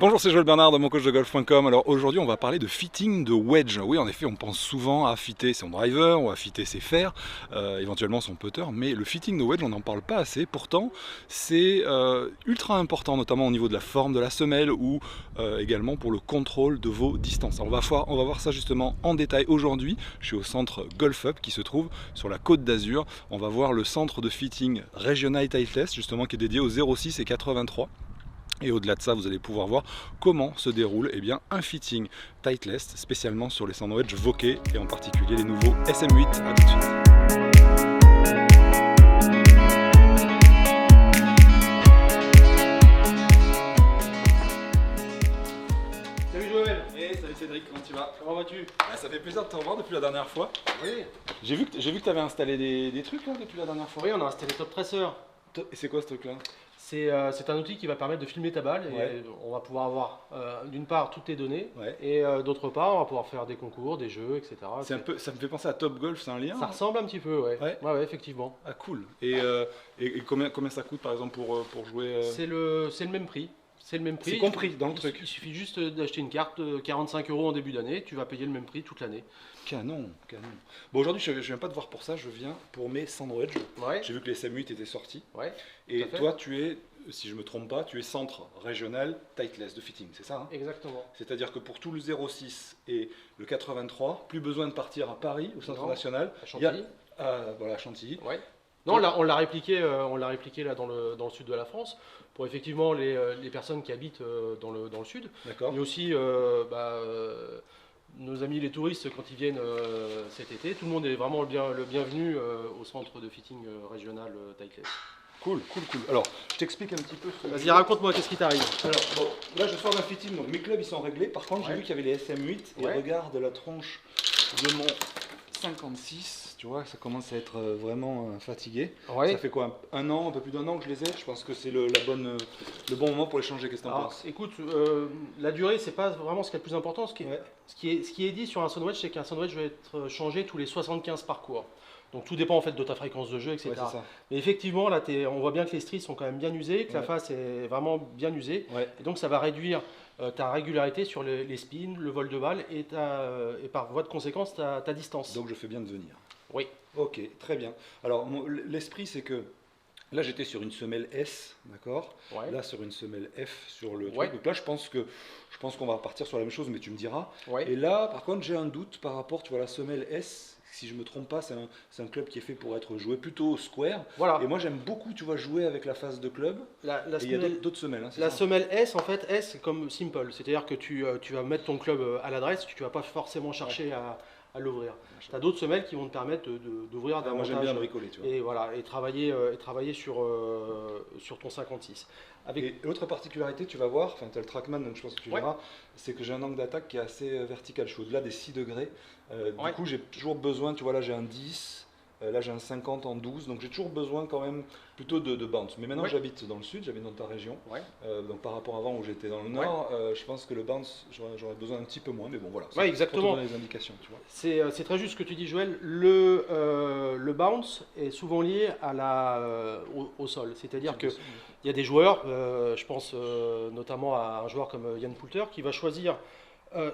Bonjour, c'est Joël Bernard de moncoachdegolf.com. Alors aujourd'hui on va parler de fitting de wedge. Oui, en effet on pense souvent à fitter son driver ou à fitter ses fers, éventuellement son putter, mais le fitting de wedge on n'en parle pas assez. Pourtant c'est ultra important, notamment au niveau de la forme de la semelle ou également pour le contrôle de vos distances. Alors, on va voir ça justement en détail aujourd'hui. Je suis au centre Golf Up qui se trouve sur la Côte d'Azur. On va voir le centre de fitting Regional Titleist justement qui est dédié aux 06 et 83. Et au-delà de ça, vous allez pouvoir voir comment se déroule un fitting Titleist, spécialement sur les sandwich Vokey et en particulier les nouveaux SM8. A tout de suite. Salut Joël. Salut Cédric, comment tu vas? Comment vas-tu? Ça fait plaisir de te revoir depuis la dernière fois. Oui. J'ai vu que tu avais installé des trucs là, depuis la dernière fois. Oui, on a installé Top Tracer. Et c'est quoi ce truc là? C'est un outil qui va permettre de filmer ta balle et on va pouvoir avoir d'une part toutes tes données et d'autre part on va pouvoir faire des concours, des jeux, etc. Ça me fait penser à Top Golf, c'est un lien? Ça ressemble un petit peu, ouais, effectivement. Ah cool. Et combien ça coûte par exemple pour jouer C'est le même prix. C'est le même prix. C'est compris dans le truc. Il suffit juste d'acheter une carte de 45 € en début d'année, tu vas payer le même prix toute l'année. Canon, canon. Bon, aujourd'hui, je viens pas te voir pour ça, je viens pour mes sandwich. Ouais. J'ai vu que les SM8 étaient sortis. Ouais. Et toi, tu es, si je me trompe pas, tu es centre régional Titleist de fitting, c'est ça hein? Exactement. C'est-à-dire que pour tout le 06 et le 83, plus besoin de partir à Paris, au centre national. À Chantilly. Voilà, Chantilly. Ouais. Non, là, on l'a répliqué là dans le sud de la France pour effectivement les personnes qui habitent dans le sud. D'accord. Mais aussi nos amis les touristes quand ils viennent cet été. Tout le monde est vraiment le bienvenu au centre de fitting régional Titleist. Cool, cool, cool. Alors, je t'explique un petit peu. Vas-y, raconte-moi, qu'est-ce qui t'arrive? Alors, bon, là je sors d'un fitting, donc mes clubs ils sont réglés. Par contre, j'ai vu qu'il y avait les SM8 et regarde la tronche de mon 56. Tu vois, ça commence à être vraiment fatigué. Ouais. Ça fait quoi, un an, un peu plus d'un an que je les ai. Je pense que c'est le bon moment pour les changer. Qu'est-ce que t'en penses? Écoute, la durée, c'est pas vraiment ce qui est le plus important. Ce qui est dit sur un sandwich, c'est qu'un sandwich va être changé tous les 75 parcours. Donc tout dépend en fait de ta fréquence de jeu, etc. Ouais, mais effectivement, là, on voit bien que les stries sont quand même bien usées, que la face est vraiment bien usée. Ouais. Et donc ça va réduire ta régularité sur les spins, le vol de balle et par voie de conséquence ta distance. Donc je fais bien de venir. Oui. Ok, très bien. Alors l'esprit c'est que là j'étais sur une semelle S, d'accord. Ouais. Là sur une semelle F sur le truc. Donc là je pense qu'on va partir sur la même chose, mais tu me diras. Ouais. Et là par contre j'ai un doute par rapport, tu vois, la semelle S. Si je me trompe pas, c'est un club qui est fait pour être joué plutôt square. Voilà. Et moi j'aime beaucoup, tu vois, jouer avec la face de club. Il y a d'autres semelles. Hein, la semelle S, en fait, S c'est comme simple, c'est-à-dire que tu vas mettre ton club à l'adresse, tu vas pas forcément chercher à l'ouvrir. Tu as d'autres semelles qui vont te permettre d'ouvrir davantage. Moi j'aime bien bricoler, tu vois. Et voilà, et travailler sur ton 56. Et l'autre particularité, tu vas voir, enfin tu as le Trackman, donc je pense que tu verras, c'est que j'ai un angle d'attaque qui est assez vertical. Je suis au-delà des 6 degrés. Du coup, j'ai toujours besoin, tu vois, là j'ai un 10, là j'ai un 50 en 12, donc j'ai toujours besoin quand même plutôt de bounce. Mais maintenant j'habite dans le sud, j'habite dans ta région, donc par rapport à avant où j'étais dans le nord, je pense que le bounce, j'aurais besoin un petit peu moins, mais bon voilà, c'est exactement. Pour te donner les indications, tu vois. C'est très juste ce que tu dis Joël, le bounce est souvent lié au sol, c'est-à-dire que il y a des joueurs, je pense notamment à un joueur comme Ian Poulter qui va choisir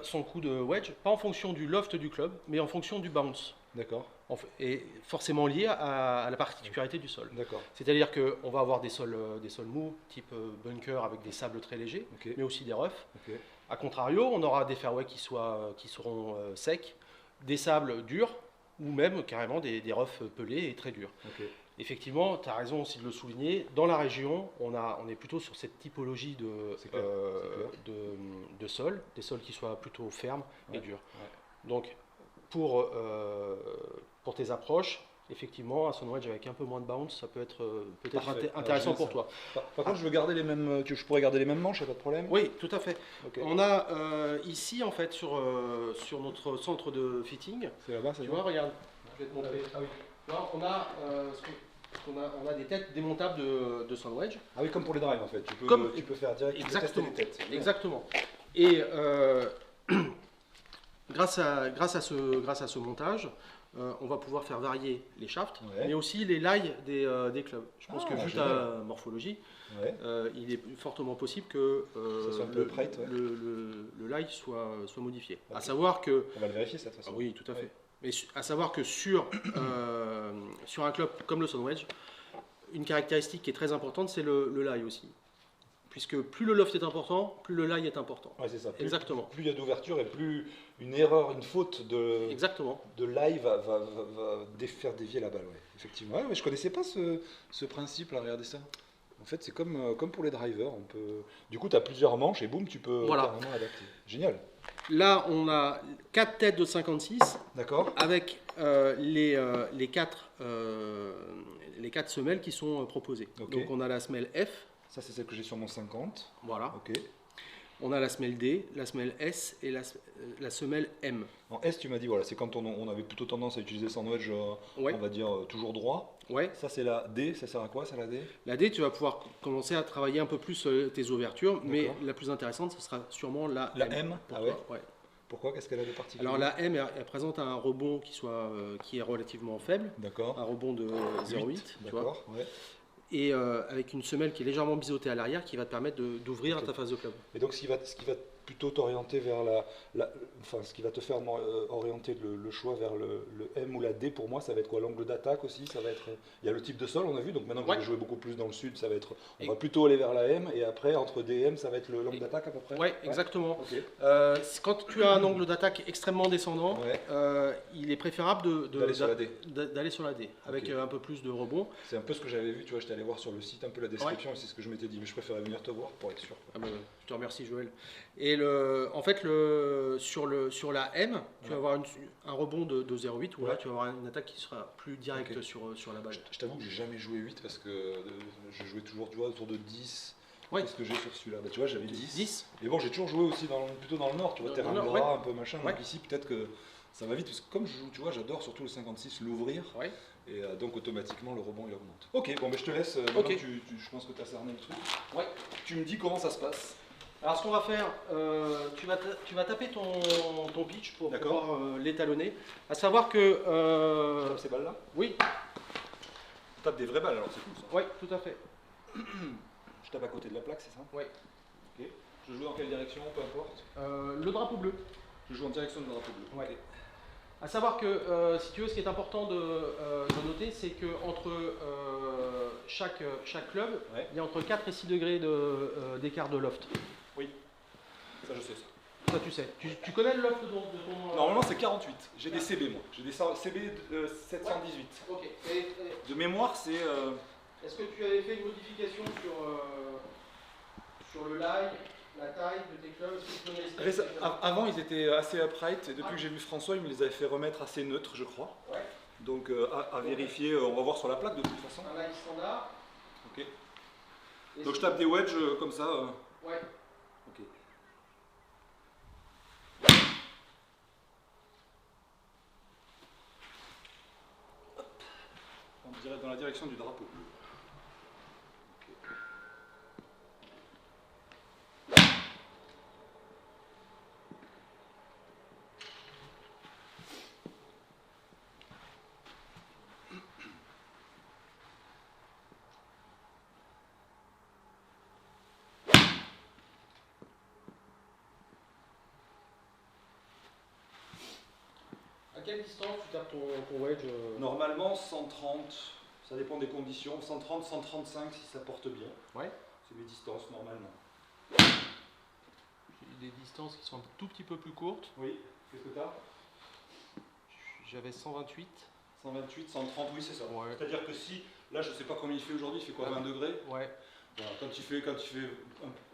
son coup de wedge, pas en fonction du loft du club, mais en fonction du bounce. D'accord. Et forcément lié à la particularité du sol. D'accord. C'est-à-dire qu'on va avoir des sols mous, type bunker avec des sables très légers, mais aussi des roughs. A contrario, on aura des fairways qui seront secs, des sables durs, ou même carrément des roughs pelés et très durs. Effectivement, tu as raison aussi de le souligner, dans la région, on est plutôt sur cette typologie de sol, des sols qui soient plutôt fermes et durs. Donc, pour tes approches, effectivement, un sandwich avec un peu moins de bounce, ça peut être peut-être intéressant pour toi. Par contre, je veux garder je pourrais garder les mêmes manches, il n'y a pas de problème? Oui, tout à fait. On a ici, en fait, sur notre centre de fitting, c'est là-bas, tu vois, regarde, je vais te montrer. Là, on a des têtes démontables de sandwich. Ah oui, comme pour les drives en fait, tu peux faire direct, exactement, tester les têtes. Exactement. Et grâce à ce montage, on va pouvoir faire varier les shafts, mais aussi les lies des clubs. Je pense que vu ta morphologie, il est fortement possible que le lie soit modifié. À savoir que, on va le vérifier ça de toute façon. Oui, tout à fait. Mais à savoir que sur un club comme le Sound Wedge, une caractéristique qui est très importante, c'est le lie aussi. Puisque plus le loft est important, plus le lie est important. Ouais, c'est ça. Exactement. Plus il y a d'ouverture et plus une erreur, une faute de lie va faire dévier la balle. Ouais. Effectivement. Ouais, je ne connaissais pas ce principe là, regardez ça. En fait, c'est comme pour les drivers. Du coup, tu as plusieurs manches et boum, tu peux carrément adapter. Génial. Là, on a 4 têtes de 56. D'accord. Avec les 4 semelles qui sont proposées. Okay. Donc on a la semelle F. Ça, c'est celle que j'ai sur mon 50. Voilà. Ok. On a la semelle D, la semelle S et la semelle M. En S, tu m'as dit, voilà, c'est quand on avait plutôt tendance à utiliser le Sound Wedge, on va dire toujours droit. Ouais. Ça, c'est la D. Ça sert à quoi, ça, la D? La D, tu vas pouvoir commencer à travailler un peu plus tes ouvertures, mais la plus intéressante, ce sera sûrement la M. Ah ouais. Pourquoi? Qu'est-ce qu'elle a de particulier? Alors la M, elle présente un rebond qui est relativement faible. D'accord. Un rebond de 0,8. D'accord. Ouais. Et avec une semelle qui est légèrement biseautée à l'arrière qui va te permettre d'ouvrir ta phase de club. Et donc ce qui va plutôt t'orienter vers ce qui va te faire orienter le choix vers le M ou la D, pour moi, ça va être quoi? L'angle d'attaque aussi, ça va être. Il y a le type de sol, on a vu, donc maintenant que je vais jouer beaucoup plus dans le sud, ça va être. On va plutôt aller vers la M, et après, entre D et M, ça va être l'angle d'attaque à peu près? Oui, exactement. Okay. Quand tu as un angle d'attaque extrêmement descendant, il est préférable d'aller sur la D, avec un peu plus de rebond. C'est un peu ce que j'avais vu, tu vois, j'étais allé voir sur le site un peu la description, et c'est ce que je m'étais dit, mais je préférais venir te voir pour être sûr. Ah bah, je te remercie, Joël. Et en fait, sur la M, tu vas avoir un rebond de 0,8 où là tu vas avoir une attaque qui sera plus directe sur la balle. Je t'avoue que j'ai jamais joué 8 parce que je jouais toujours autour de 10. Qu'est-ce que j'ai sur celui-là? Tu vois, j'avais 10. Et bon, j'ai toujours joué aussi plutôt dans le nord, tu vois, terrain gras, un peu machin. Donc ici, peut-être que ça va vite, parce que comme je joue, tu vois, j'adore surtout le 56, l'ouvrir. Et donc automatiquement le rebond il augmente. Ok, bon, mais je te laisse. Je pense que tu as cerné le truc. Tu me dis comment ça se passe. Alors ce qu'on va faire, tu vas taper ton pitch pour pouvoir l'étalonner. À savoir que... Tu tapes ces balles là? Oui. Tu tapes des vraies balles alors, c'est cool ça. Oui, tout à fait. Je tape à côté de la plaque, c'est ça? Oui. Ok. Je joue dans quelle direction, peu importe? Le drapeau bleu. Je joue en direction du drapeau bleu. Ouais. À savoir que, si tu veux, ce qui est important de noter, c'est qu'entre chaque club, il y a entre 4 et 6 degrés d'écart de loft. Oui, ça je sais ça. Ça tu sais. Tu connais le loft de ton... Normalement c'est 48. J'ai des CB moi. J'ai des CB de 718. Ok. De mémoire c'est... Est-ce que tu avais fait une modification sur le lie, la taille de tes clubs? Avant ils étaient assez upright et depuis que j'ai vu François il me les avait fait remettre assez neutres je crois. Ouais. Donc à vérifier, on va voir sur la plaque de toute façon. Un lie standard. Ok. Donc je tape des wedges comme ça. Ouais. Ok. On dirait dans la direction du drapeau. À quelle distance tu tapes ton wedge? Normalement 130, ça dépend des conditions, 130, 135 si ça porte bien. Ouais. C'est mes distances normalement. J'ai des distances qui sont un tout petit peu plus courtes. Oui, qu'est-ce que tu as? J'avais 128. 128, 130, oui c'est ça. Ouais. C'est-à-dire que si, là je sais pas combien il fait aujourd'hui, il fait quoi, 20 degrés? Ouais. Voilà, quand il fait un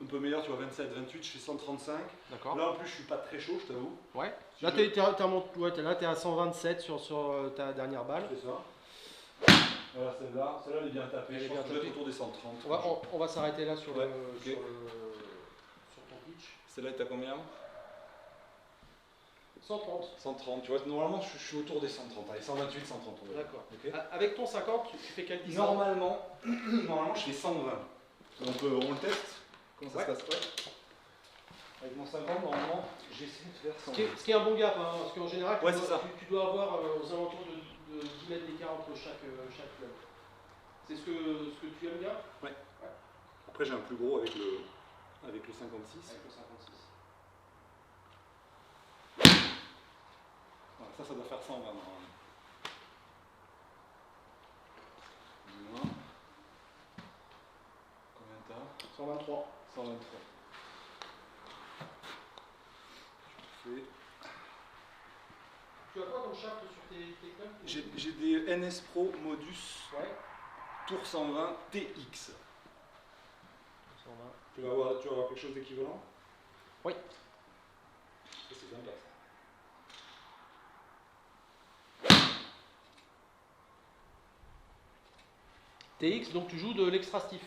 peu meilleur, tu vois 27, 28, je fais 135. D'accord. Là en plus je suis pas très chaud, je t'avoue. Ouais. Là t'es à 127 sur ta dernière balle. C'est ça. Voilà, celle-là elle est bien tapée, je pense que je vais être autour des 130. On va s'arrêter là sur, sur ton pitch. Celle-là t'as combien? 130. 130, tu vois, normalement je suis autour des 130, allez 128, 130. D'accord. Okay. Avec ton 50, tu fais quelle distance? Normalement je fais 120. Donc on le teste. Comment ça se passe? Avec mon 50, normalement, j'essaie de faire sans. Ce qui est un bon gap, hein, parce qu'en général, Ouais, tu dois avoir aux alentours de 10 mètres d'écart entre chaque club. C'est ce que tu aimes bien? Ouais. Après, j'ai un plus gros avec le 56. Avec le 56. Voilà, ça doit faire 120 normalement. Combien t'as? 123. 123. Je fais. Tu as quoi comme shaft sur tes clubs? J'ai des NS Pro Modus Ouais. Tour 120 TX. 120. Tu vas avoir quelque chose d'équivalent? Oui. Ça, c'est sympa ça. TX, donc tu joues de l'extra stiff.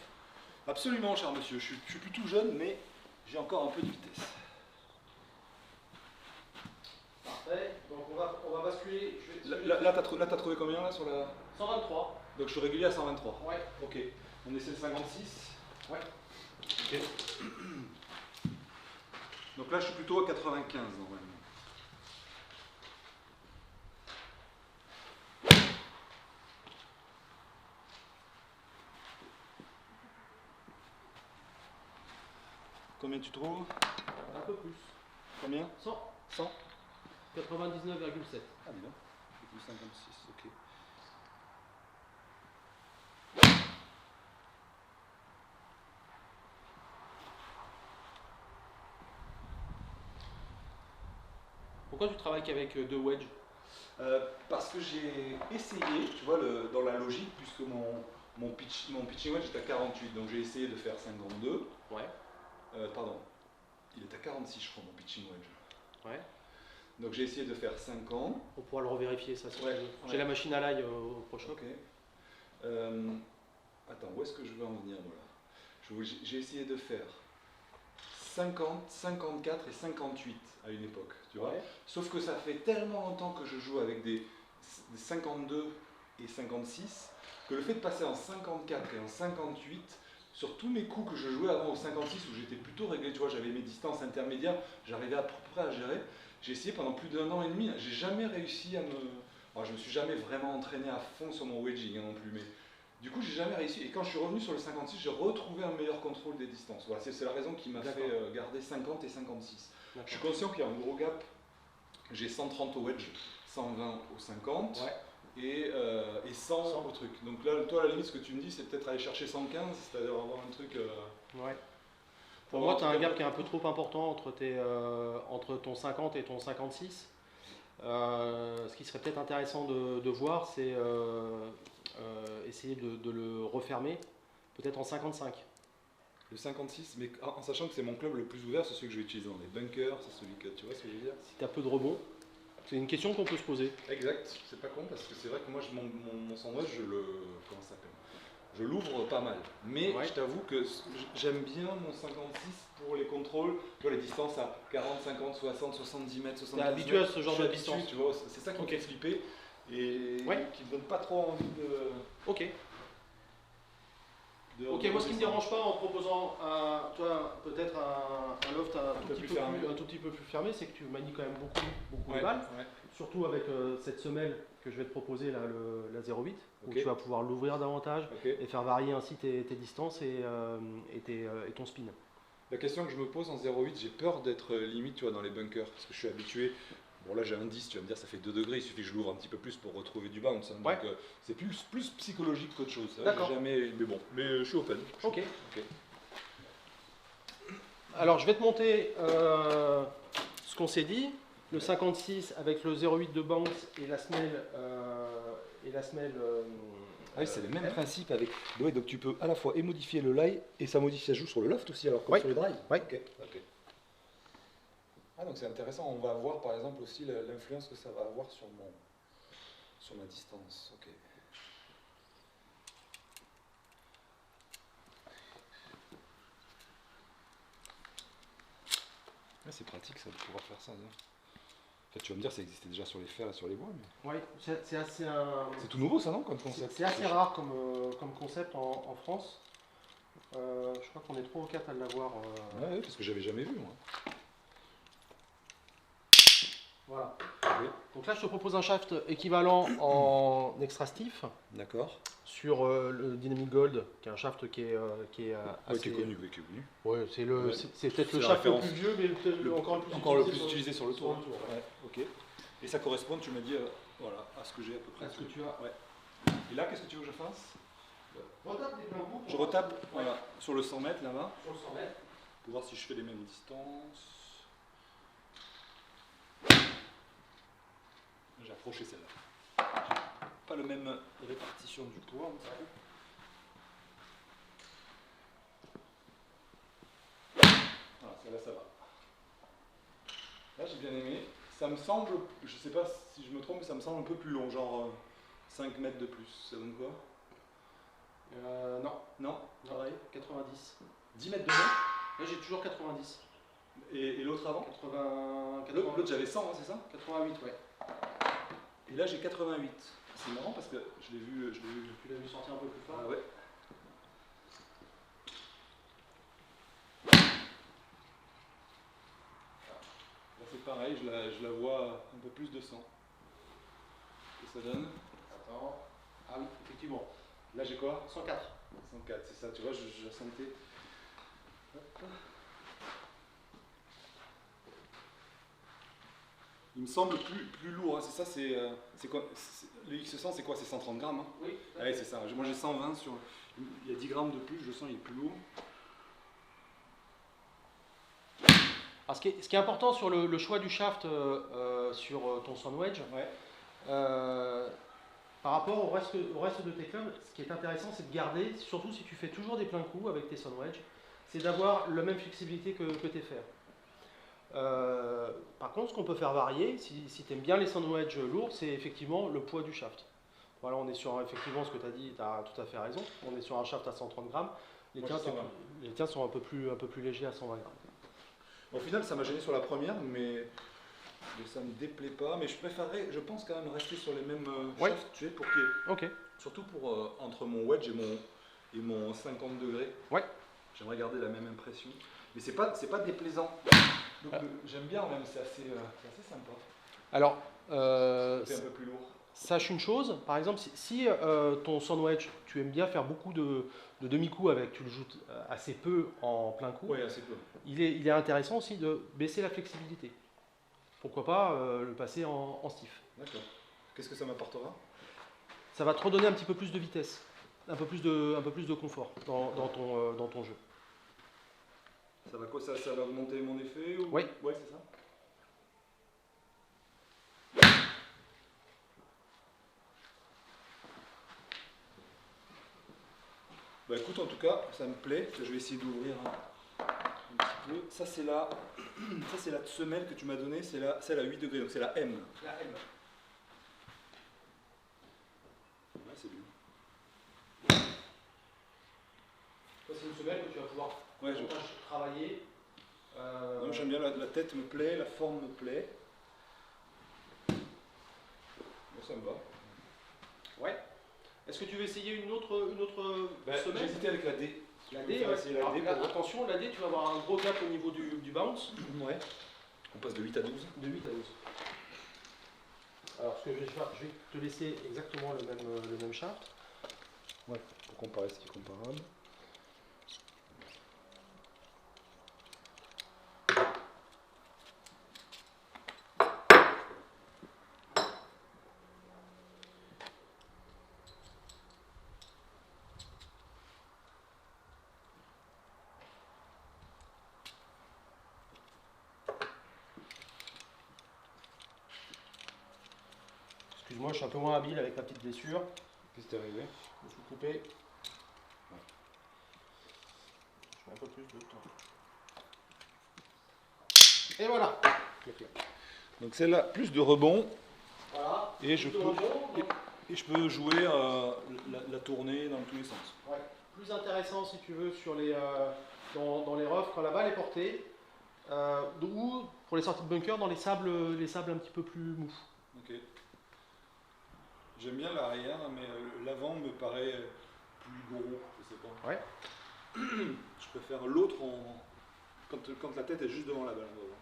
Absolument, cher monsieur. Je suis plus tout jeune, mais j'ai encore un peu de vitesse. Parfait. Donc on va basculer. Là, t'as trouvé combien là sur la. 123. Donc je suis régulier à 123. Ouais. Ok. On essaie le 56. Ouais. Ok. Donc là, je suis plutôt à 95 normalement. Combien tu trouves? Un peu plus. Combien? 100. 100. 99,7. Ah bien. Plus 56, ok. Pourquoi tu travailles qu'avec deux wedges? Parce que j'ai essayé, tu vois, dans la logique, puisque mon pitching wedge est à 48, donc j'ai essayé de faire 52. Ouais. Pardon, il est à 46 je crois mon pitching wedge. Ouais. Donc j'ai essayé de faire 50. On pourra le revérifier ça si Ouais, tu veux. ouais. J'ai la machine à l'ail au prochain. Ok. Attends, où est-ce que je veux en venir moi là? J'ai essayé de faire 50, 54 et 58 à une époque, tu vois. Ouais. Sauf que ça fait tellement longtemps que je joue avec des 52 et 56 que le fait de passer en 54 et en 58, sur tous mes coups que je jouais avant au 56 où j'étais plutôt réglé, tu vois, j'avais mes distances intermédiaires, j'arrivais à peu près à gérer. J'ai essayé pendant plus d'1 an et demi, j'ai jamais réussi à me. Alors, je me suis jamais vraiment entraîné à fond sur mon wedging non plus, mais du coup, j'ai jamais réussi. Et quand je suis revenu sur le 56, j'ai retrouvé un meilleur contrôle des distances. Voilà, c'est la raison qui m'a fait garder 50 et 56. Je suis conscient qu'il y a un gros gap. J'ai 130 au wedge, 120 au 50 et 100 au truc. Donc là, toi, à la limite, ce que tu me dis, c'est peut-être aller chercher 115, c'est-à-dire avoir un truc. Ouais. Pour moi, tu as un gap qui est un peu trop important entre ton 50 et ton 56. Ce qui serait peut-être intéressant de voir, c'est essayer de le refermer, peut-être en 55. Le 56, mais en sachant que c'est mon club le plus ouvert, c'est celui que je vais utiliser dans les bunkers, c'est celui que tu vois ce que je veux dire. Si tu as peu de rebond, c'est une question qu'on peut se poser. Exact, c'est pas con parce que c'est vrai que moi mon sandwich, comment ça s'appelle, je l'ouvre pas mal. Mais je t'avoue que j'aime bien mon 56 pour les contrôles, tu vois les distances à 40, 50, 60, 70 mètres, 70 mètres. T'es habitué à ce genre de distance, tu vois, c'est ça qui me fait flipper et qui me donne pas trop envie de. Ok. Ok, moi ce qui ne me dérange pas en proposant peut-être un loft un tout petit peu plus fermé, c'est que tu manies quand même beaucoup de balles, surtout avec cette semelle que je vais te proposer, là, la 08, où tu vas pouvoir l'ouvrir davantage et faire varier ainsi tes distances et ton spin. La question que je me pose en 08, j'ai peur d'être limite tu vois, dans les bunkers, parce que je suis habitué. Bon là j'ai un 10, tu vas me dire ça fait 2 degrés, il suffit que je l'ouvre un petit peu plus pour retrouver du bounce. Hein, donc c'est plus psychologique qu'autre chose. D'accord. Jamais, mais bon, mais je suis open. Ok. Alors je vais te monter ce qu'on s'est dit, le 56 avec le 08 de bounce et la semelle. Oui, c'est le même principe avec. Oui, donc tu peux à la fois modifier le lie et ça joue sur le loft aussi, alors comme sur le drive. Oui. Ok. Ah donc c'est intéressant, on va voir par exemple aussi l'influence que ça va avoir sur ma distance. Ok. Ah, c'est pratique ça de pouvoir faire ça. En fait, tu vas me dire ça existait déjà sur les fers et sur les bois. Mais... Oui, c'est assez C'est tout nouveau ça non comme concept? C'est assez rare comme concept en France. Je crois qu'on est 3 ou 4 à l'avoir. Ouais, parce que j'avais jamais vu moi. Voilà. Okay. Donc là, je te propose un shaft équivalent en extra stiff. D'accord. Sur le Dynamic Gold, qui est un shaft qui est assez... qui est connu, oui, qui est connu. Ouais, c'est peut-être le la shaft le référence. plus vieux, mais encore le plus utilisé sur le tour. Ouais. Ok. Et ça correspond, tu m'as dit, voilà, à ce que j'ai à peu près. À ce que tu as. Ouais. Et là, qu'est-ce que tu veux que je fasse? Retape des pleins coups. Je retape, voilà, sur le 100 mètres là-bas. Sur le 100 mètres. Pour voir si je fais les mêmes distances. J'ai approché celle-là. Pas la même répartition du poids. Voilà, celle-là ça va. Là j'ai bien aimé. Ça me semble, je sais pas si je me trompe, mais ça me semble un peu plus long, genre 5 mètres de plus. Ça donne quoi? Non. Non? Pareil? 90. 10 mètres de long? Là j'ai toujours 90. Et l'autre avant? 80. L'autre j'avais 100, hein, c'est ça? 88, ouais. Et là j'ai 88. C'est marrant parce que je l'ai vu. Tu l'as vu sortir un peu plus fort? Ah ouais. Là c'est pareil, je la vois un peu plus de 100. Qu'est-ce que ça donne? Attends. Ah oui, effectivement. Là j'ai quoi? 104. 104, c'est ça, tu vois, je la sentais. Hop. Il me semble plus lourd, hein. C'est ça, c'est quoi? Le X100 c'est quoi? C'est 130 grammes, hein? Oui. Ouais, c'est ça. Moi j'ai 120 sur. Il y a 10 grammes de plus, je le sens, il est plus lourd. Alors, ce qui est important sur le choix du shaft sur ton Soundwedge, Ouais. par rapport au reste de tes clubs, ce qui est intéressant, c'est de garder, surtout si tu fais toujours des pleins coups avec tes Soundwedge, c'est d'avoir la même flexibilité que tes fers. Par contre, ce qu'on peut faire varier, si tu aimes bien les Soundwedge lourds, c'est effectivement le poids du shaft. Voilà, on est sur effectivement ce que tu as dit, tu as tout à fait raison. On est sur un shaft à 130 grammes. Les tiens sont un peu plus légers à 120 grammes. Au final, ça m'a gêné sur la première, mais ça me déplaît pas. Mais je préférerais, je pense quand même rester sur les mêmes shafts, tu sais, pour qu'il y ait, Ok. surtout pour entre mon wedge et mon 50 degrés. Ouais. J'aimerais garder la même impression. Mais c'est pas déplaisant. Donc j'aime bien même, c'est assez sympa. Alors, c'est un peu plus lourd. Sache une chose, par exemple, si ton Soundwedge, tu aimes bien faire beaucoup de demi-coups avec, tu le joues assez peu en plein coup, oui, assez peu. Il est intéressant aussi de baisser la flexibilité. Pourquoi pas le passer en stiff. D'accord. Qu'est-ce que ça m'apportera? Ça va te redonner un petit peu plus de vitesse, un peu plus de confort dans ton jeu. Ça va quoi? Ça va augmenter mon effet ou... Oui. Ouais, c'est ça. Bah écoute, en tout cas, ça me plaît. Je vais essayer d'ouvrir un petit peu. Ça c'est la semelle que tu m'as donnée, c'est la 8 degrés, donc c'est la M. La M. Ouais, c'est bien. C'est une semelle que tu vas pouvoir travailler. J'aime bien, la tête me plaît, la forme me plaît. Bon, ça me va. Ouais. Est-ce que tu veux essayer une autre semelle? J'ai hésité avec la D. La D, ouais. Attention, la D, tu vas avoir un gros gap au niveau du bounce. Ouais. On passe de 8 à 12. De 8 à 12. Alors, ce que je vais faire, je vais te laisser exactement le même shaft. Ouais, pour comparer ce qui est comparable. Excuse-moi, je suis un peu moins habile avec ma petite blessure. Qu'est-ce qui t'est arrivé? Je me suis coupé. Ouais. Je mets un peu plus de temps. Et voilà. Donc celle-là, plus de rebond. Voilà. Et je peux jouer la tournée dans tous les sens. Ouais. Plus intéressant si tu veux sur dans les roughs quand la balle est portée. Ou pour les sorties de bunker dans les sables un petit peu plus mous. Ok. J'aime bien l'arrière, mais l'avant me paraît plus gros, je sais pas. Ouais. Je préfère l'autre quand la tête est juste devant la balle. On va voir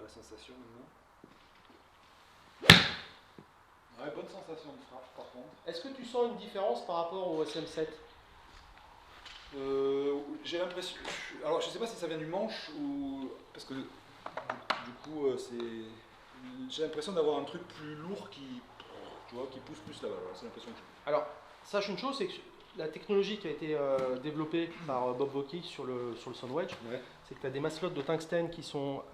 la sensation maintenant. Ouais, bonne sensation de frappe par contre. Est-ce que tu sens une différence par rapport au SM7? J'ai l'impression. Alors je sais pas si ça vient du manche ou. Parce que du coup j'ai l'impression d'avoir un truc plus lourd qui. Tu vois, qui pousse plus la balle. C'est l'impression que j'ai. Alors, sache une chose, c'est que la technologie qui a été développée par Bob Vokey sur le Soundwedge, c'est que tu as des maslots de tungstène qui sont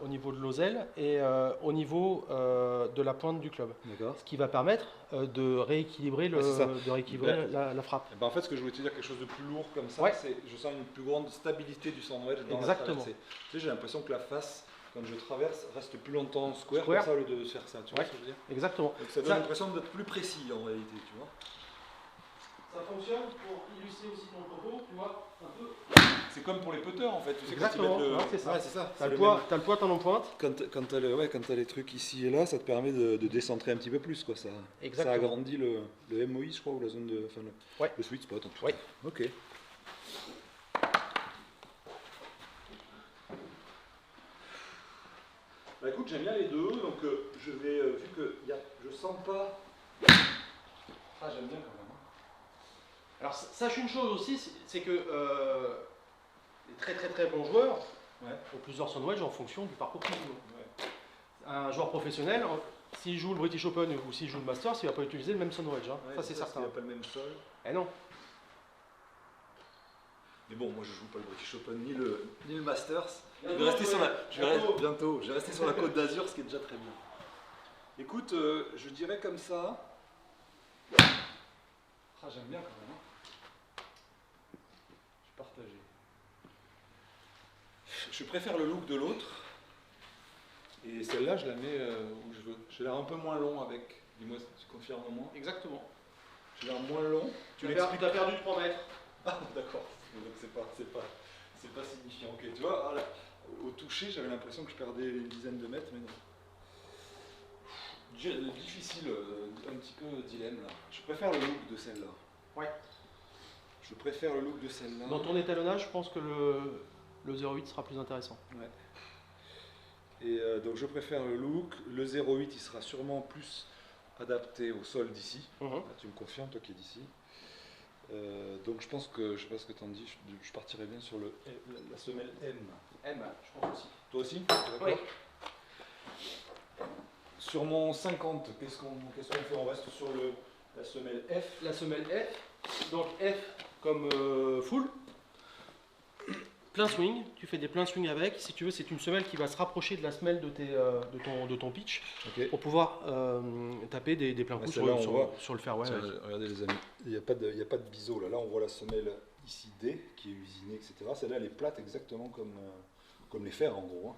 au niveau de l'oselle et au niveau de la pointe du club. Ce qui va permettre de rééquilibrer, la frappe. Et ben en fait, ce que je voulais te dire, quelque chose de plus lourd comme ça, c'est je sens une plus grande stabilité du Soundwedge dans la traversée. Tu sais, j'ai l'impression que la face, quand je traverse, reste plus longtemps square. Comme ça au lieu de faire ça. Tu vois ce que je veux dire? Exactement. Donc ça donne l'impression d'être plus précis en réalité, tu vois. Ça fonctionne pour illustrer aussi ton propos, tu vois, un peu. C'est comme pour les putters en fait. Tu sais, exactement, c'est ça. Ouais, c'est ça. T'as le poids, t'en pointe. Quand t'as les trucs ici et là, ça te permet de décentrer un petit peu plus, quoi. Ça agrandit le MOI, je crois, ou la zone de. Enfin, le sweet spot en tout cas. Ok. Bah écoute, j'aime bien les deux, donc je vais, vu que je sens pas. Ah, j'aime bien quand même. Alors sache une chose aussi, c'est que les très bons joueurs ont plusieurs Soundwedge en fonction du parcours qu'ils jouent. Un joueur professionnel, s'il joue le British Open ou s'il joue le Masters, il ne va pas utiliser le même Soundwedge, ça c'est certain. Il n'y a pas le même sol. Eh non. Mais bon, moi je joue pas le British Open ni le Masters. Je vais rester sur je vais rester sur la Côte d'Azur, ce qui est déjà très bien. Écoute, je dirais comme ça. Ah, j'aime bien quand même. Je suis partagé. Je préfère le look de l'autre. Et celle-là, je la mets où je veux. J'ai l'air un peu moins long avec. Dis-moi si tu confirmes moins. Exactement. J'ai l'air moins long. Tu as perdu 3 mètres. Ah, d'accord. Donc c'est pas signifiant. Ok, tu vois, au toucher, j'avais l'impression que je perdais une dizaine de mètres, mais non. Difficile, un petit peu dilemme là. Je préfère le look de celle-là. Ouais. Je préfère le look de celle-là. Dans ton étalonnage, je pense que le 0,8 sera plus intéressant. Ouais. Et donc je préfère le look. Le 0,8 il sera sûrement plus adapté au sol d'ici. Tu me confirmes, toi qui es d'ici. Donc je pense que, je sais pas ce que tu en dis, je partirais bien sur la semelle M. M, je pense aussi. Toi aussi? Oui. Sur mon 50, qu'est-ce qu'on fait? On reste sur la semelle F. La semelle F. Donc F comme full. Plein swing, tu fais des pleins swing avec. Si tu veux, c'est une semelle qui va se rapprocher de la semelle de ton pitch pour pouvoir taper des pleins coups sur le fairway. Regardez les amis, il n'y a pas de biseau là. Là on voit la semelle ici D qui est usinée, etc. Celle-là elle est plate exactement comme les fers en gros.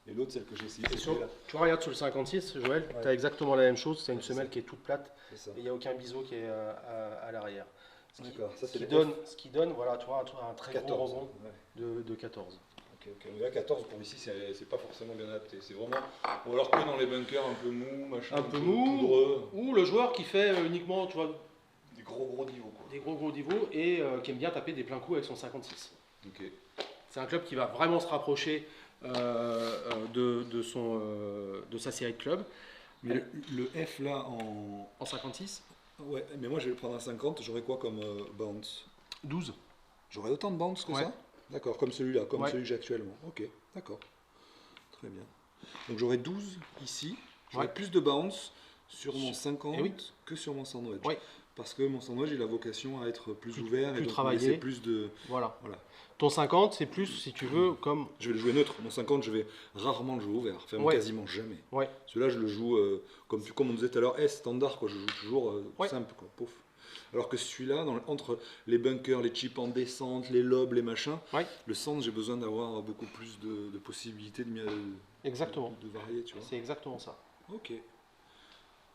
Et l'autre, celle que j'ai essayé, c'est celle-là. Tu regardes sur le 56, Joël, tu as exactement la même chose. C'est une semelle qui est toute plate et il n'y a aucun biseau qui est à l'arrière. Ce qui donne, voilà, tu vois, un très 14, gros rebond de 14. Ok. Là, 14 pour ici, c'est pas forcément bien adapté. C'est vraiment. Ou alors que dans les bunkers un peu mou, machin. Un peu mou, poudreux. Ou le joueur qui fait uniquement, tu vois. Des gros niveaux, quoi. Des gros niveaux et qui aime bien taper des pleins coups avec son 56. Ok. C'est un club qui va vraiment se rapprocher de sa série de clubs. Mais le F là en 56. Ouais, mais moi je vais le prendre à 50, j'aurais quoi comme bounce? 12. J'aurais autant de bounce que ça? D'accord, comme celui-là, comme celui que j'ai actuellement. Ok, d'accord. Très bien. Donc j'aurais 12 ici, j'aurais plus de bounce sur mon 50 que sur mon Soundwedge. Parce que mon Soundwedge il a vocation à être plus ouvert et donc travailler. Plus de. Voilà. Ton 50, c'est plus, si tu veux, comme. Je vais le jouer neutre. Mon 50, je vais rarement le jouer ouvert. Enfin, quasiment jamais. Celui-là, je le joue, comme on disait tout à l'heure, S standard, quoi. Je joue toujours simple, quoi. Pouf. Alors que celui-là, entre les bunkers, les chips en descente, les lobes, les machins, le centre, j'ai besoin d'avoir beaucoup plus de possibilités de varier, tu vois. C'est exactement ça. Ok.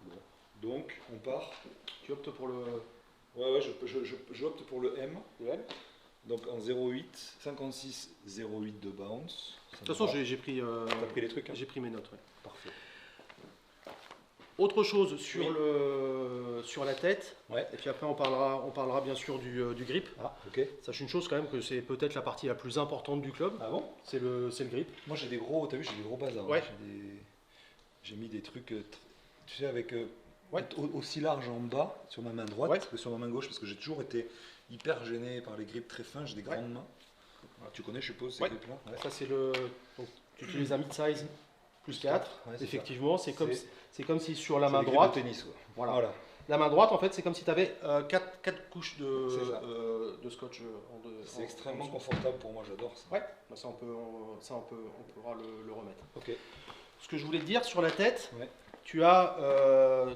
Bon. Donc, on part. Tu optes pour le. Ouais, je opte pour le M. Le M. Donc en 0,8, 56, 0,8 de bounce. De toute façon, j'ai pris. T'as pris les trucs, hein? J'ai pris mes notes, Parfait. Autre chose sur la tête, et puis après on parlera bien sûr du grip. Ah, ok. Sache une chose quand même que c'est peut-être la partie la plus importante du club. Ah bon? C'est le grip. Moi j'ai des gros, t'as vu, j'ai des gros bazars. Ouais. J'ai mis des trucs tu sais, avec aussi large en bas sur ma main droite que sur ma main gauche, parce que j'ai toujours été hyper gêné par les grippes très fins, j'ai des grandes mains. Alors, tu connais, je suppose, ces grippes-là. Ça, c'est le. Donc, tu utilises un mid-size plus 4. Effectivement, c'est comme si sur la main droite. Tennis, voilà. La main droite, en fait, c'est comme si tu avais 4 couches de scotch. C'est extrêmement confortable pour moi, j'adore ça. Ouais, ça on pourra le remettre. Ok. Ce que je voulais te dire sur la tête, tu as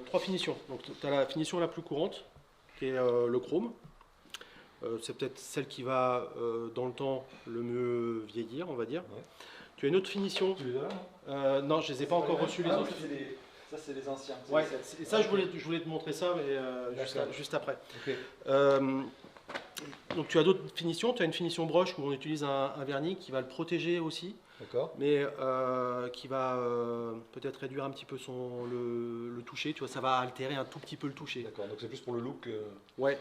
3 finitions. Donc tu as la finition la plus courante, qui est le chrome. C'est peut-être celle qui va dans le temps le mieux vieillir, on va dire. Ouais. Tu as une autre finition. Tu les as là? Non, je ne les ai pas encore reçus les autres. Ça, c'est les anciens. Ouais, et ça, je voulais te montrer ça, mais juste après. Okay. Donc, tu as d'autres finitions. Tu as une finition broche où on utilise un vernis qui va le protéger aussi. D'accord. Mais qui va peut-être réduire un petit peu le toucher. Tu vois, ça va altérer un tout petit peu le toucher. D'accord, donc c'est plus pour le look. Ouais.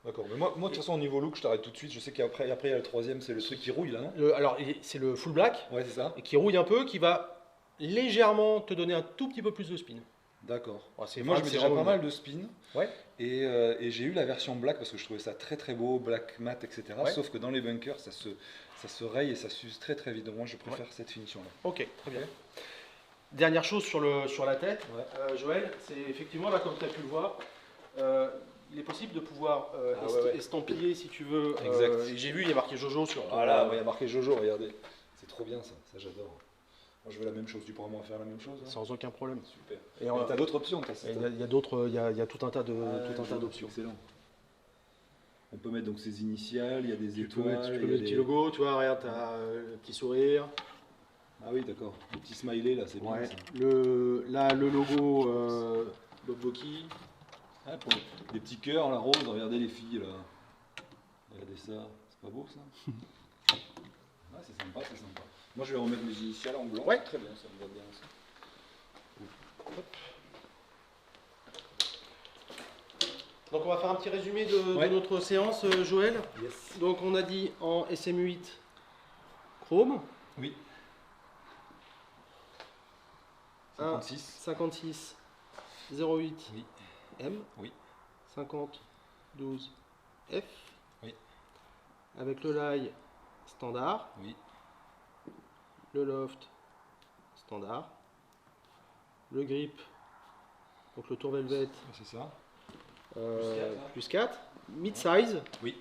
D'accord, mais moi de toute façon, au niveau look, je t'arrête tout de suite. Je sais qu'après, il y a le troisième, c'est le truc qui rouille là, non? Alors, c'est le full black. Ouais, c'est ça. Et qui rouille un peu, qui va légèrement te donner un tout petit peu plus de spin. D'accord. Moi, je mets déjà pas mal de spin. Ouais. Et j'ai eu la version black parce que je trouvais ça très très beau, black mat, etc. Ouais. Sauf que dans les bunkers, ça se raye et ça s'use très très vite. Donc moi, je préfère cette finition-là. Ok, très bien. Dernière chose sur la tête, Joël, c'est effectivement là, comme tu as pu le voir, il est possible de pouvoir estampiller si tu veux. J'ai vu, il y a marqué Jojo sur. Voilà, il y a marqué Jojo, regardez. C'est trop bien ça, j'adore. Moi je veux la même chose, tu pourras m'en faire la même chose hein? Sans aucun problème. Super. Et tu as d'autres options? Il y a d'autres, il y a tout un tas d'options. Excellent. On peut mettre donc ses initiales, il y a des étoiles. Tu peux mettre le petit logo, tu vois, regarde, tu as le petit sourire. Ah oui, d'accord. Le petit smiley là, c'est bien ça. Le logo Bob Boki. Ah, pour des petits cœurs, la rose, regardez les filles là. Regardez ça, c'est pas beau ça? Ouais, c'est sympa, c'est sympa. Moi je vais remettre mes initiales en blanc. Ouais, très bien, ça me va bien aussi. Hop. Donc on va faire un petit résumé de notre séance, Joël. Yes. Donc on a dit en SMU8 Chrome. Oui. 56 08 oui. M. Oui. 50 12 F. Oui. Avec le lie standard. Oui. Le loft standard. Le grip, donc le tour velvet. C'est ça. Plus 4. Mid-size. Oui.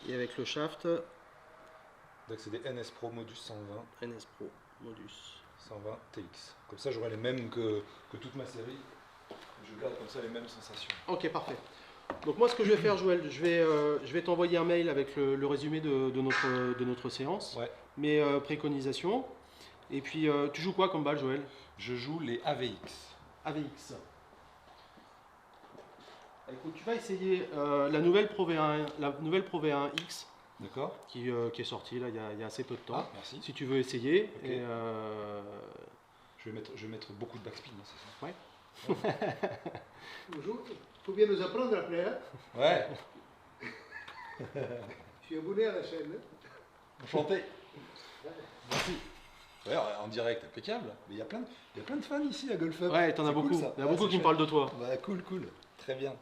Et avec le shaft. Donc c'est des NS Pro Modus 120. NS Pro Modus 120 TX. Comme ça j'aurai les mêmes que toute ma série. Je garde comme ça les mêmes sensations. Ok, parfait. Donc moi ce que je vais faire, Joël, je vais t'envoyer un mail avec le résumé de notre séance. Ouais. Mes préconisations. Et puis tu joues quoi comme balle, Joël? Je joue les AVX. AVX. Écoute, tu vas essayer la nouvelle Pro V1 X. D'accord. Qui est sortie là il y a assez peu de temps. Ah, merci. Si tu veux essayer. Okay. Et, je vais mettre beaucoup de backspin, c'est ça? Ouais. Bonjour, tu viens nous apprendre après, hein? Ouais. Je suis abonné à la chaîne. Enchanté. Merci. Ouais, en direct, impeccable. Mais il y a plein de fans ici à Golf Up. Ouais, t'en as beaucoup. Il y en a beaucoup qui me parlent de toi. Bah, cool. Très bien.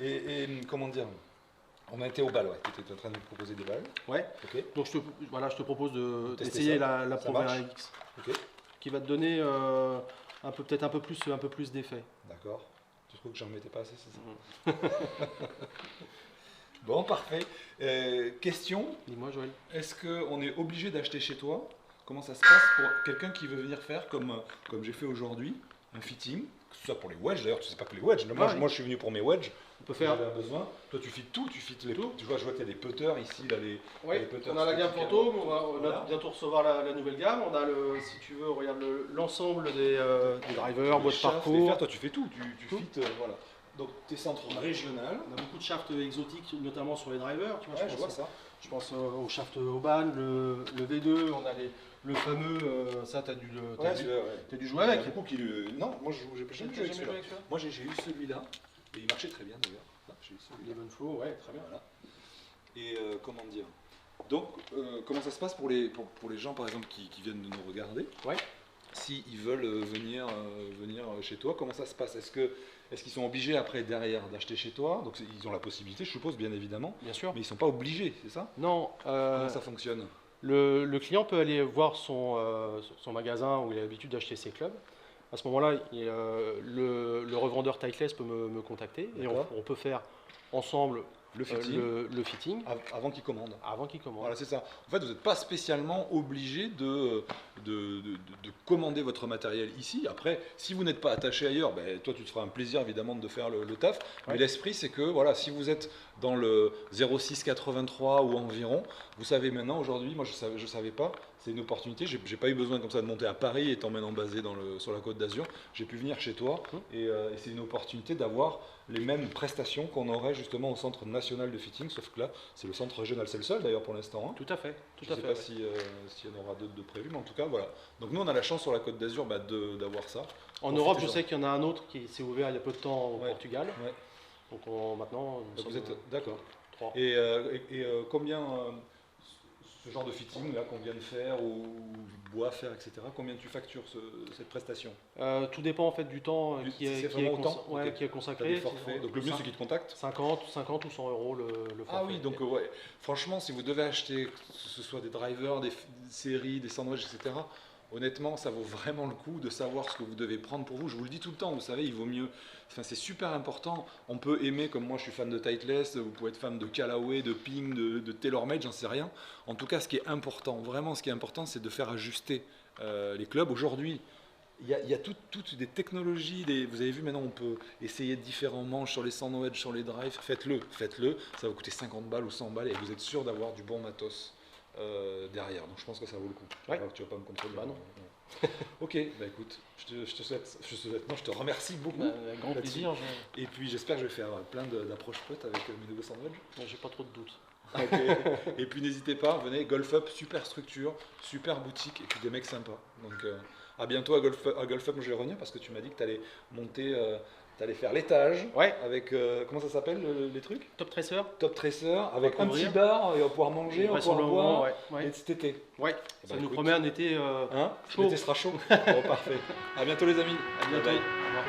Et comment dire? On a été au bal, ouais. Tu étais en train de nous proposer des balles. Ouais. Ok. Donc je te propose d'essayer la Pro V1 X. Ok. Qui va te donner peut-être un peu plus d'effet. D'accord. Tu trouves que j'en mettais pas assez, c'est ça? Bon, parfait. Question. Dis-moi, Joël. Est-ce qu'on est obligé d'acheter chez toi? Comment ça se passe pour quelqu'un qui veut venir faire comme j'ai fait aujourd'hui, un fitting, que ce soit pour les wedges, d'ailleurs tu sais pas que les wedges, moi je suis venu pour mes wedges, on peut faire besoin. Toi tu fites tout, tu fites les tout. Je vois qu'il y a des putters ici, là, les putters. On a la gamme fantôme, on va bientôt recevoir la nouvelle gamme, on a si tu veux, regarde l'ensemble des drivers, boîte parcours. Toi tu fais tout, tu fites, voilà. Donc tes centres régionales. On a beaucoup de shafts exotiques, notamment sur les drivers, tu vois, je vois ça. Je pense au shaft Oban, le V2, on a le fameux, ça t'as dû jouer avec. Beaucoup qui non, moi j'ai jamais joué avec celui-là. Moi j'ai eu celui-là, et il marchait très bien d'ailleurs. J'ai eu celui-là. Eleven Flow, ouais, très bien. Voilà. Et comment dire? Donc comment ça se passe pour les gens par exemple qui viennent de nous regarder? Ouais. s'ils veulent venir chez toi, comment ça se passe? Est-ce qu'ils sont obligés après derrière d'acheter chez toi? Donc ils ont la possibilité, je suppose, bien évidemment. Bien sûr. Mais ils ne sont pas obligés, c'est ça? Non. Comment ça fonctionne? Le client peut aller voir son magasin où il a l'habitude d'acheter ses clubs. À ce moment-là, le revendeur Titleist peut me contacter et on peut faire ensemble Le fitting, le fitting avant qu'il commande. avant qu'il commande. Voilà, c'est ça. En fait, vous n'êtes pas spécialement obligé de commander votre matériel ici. Après, si vous n'êtes pas attaché ailleurs, ben, toi, tu te feras un plaisir évidemment de faire le taf. Mais l'esprit, c'est que voilà, si vous êtes dans le 0683 ou environ, vous savez maintenant, aujourd'hui, moi je savais pas, c'est une opportunité. J'ai pas eu besoin comme ça de monter à Paris, étant maintenant basé sur la Côte d'Azur. J'ai pu venir chez toi et c'est une opportunité d'avoir les mêmes prestations qu'on aurait justement au centre national de fitting, sauf que là, c'est le centre régional, c'est le seul d'ailleurs pour l'instant. Hein. Tout à fait. Je ne sais pas s'il y en aura d'autres de prévus, mais en tout cas, voilà. Donc nous, on a la chance sur la Côte d'Azur d'avoir ça. En Europe, je sais qu'il y en a un autre qui s'est ouvert il y a peu de temps au Portugal. Ouais. Donc maintenant, donc vous êtes d'accord. 3. Et combien ce genre de fitting là qu'on vient de faire ou bois faire, etc. Combien tu factures cette prestation? Tout dépend en fait du temps qui est consacré. Des forfaits. Donc le mieux c'est qu'ils te contactent. 50 ou 100 euros le forfait. Ah oui, donc ouais. Franchement, si vous devez acheter, que ce soit des drivers, des séries, des sandwichs, etc. Honnêtement, ça vaut vraiment le coup de savoir ce que vous devez prendre pour vous. Je vous le dis tout le temps, vous savez, il vaut mieux. Enfin, c'est super important. On peut aimer, comme moi je suis fan de Titleist, vous pouvez être fan de Callaway, de Ping, de TaylorMade, j'en sais rien. En tout cas, ce qui est important, vraiment ce qui est important, c'est de faire ajuster les clubs. Aujourd'hui, il y a toutes des technologies, vous avez vu maintenant on peut essayer différents manches sur les sandwich, sur les drives, faites-le, ça va vous coûter 50 balles ou 100 balles et vous êtes sûr d'avoir du bon matos derrière, donc je pense que ça vaut le coup. Tu vas pas me contrôler. Bah non. Ok, bah écoute, je te remercie beaucoup. Avec grand plaisir. Et puis j'espère que je vais faire plein d'approches potes avec mes nouveaux sandwichs. J'ai pas trop de doutes. Okay. Et puis n'hésitez pas, venez, Golf Up, super structure, super boutique et puis des mecs sympas. Donc à bientôt à Golf Up, je vais revenir parce que tu m'as dit que tu allais monter, tu allais faire l'étage avec, comment ça s'appelle les trucs? Top Tracer. Top Tracer, avec un petit bar et on va pouvoir manger, on va pouvoir boire et cet été. Ouais, ça nous promet un été chaud. L'été sera chaud. Bon, parfait. À bientôt les amis. À bientôt. Au revoir.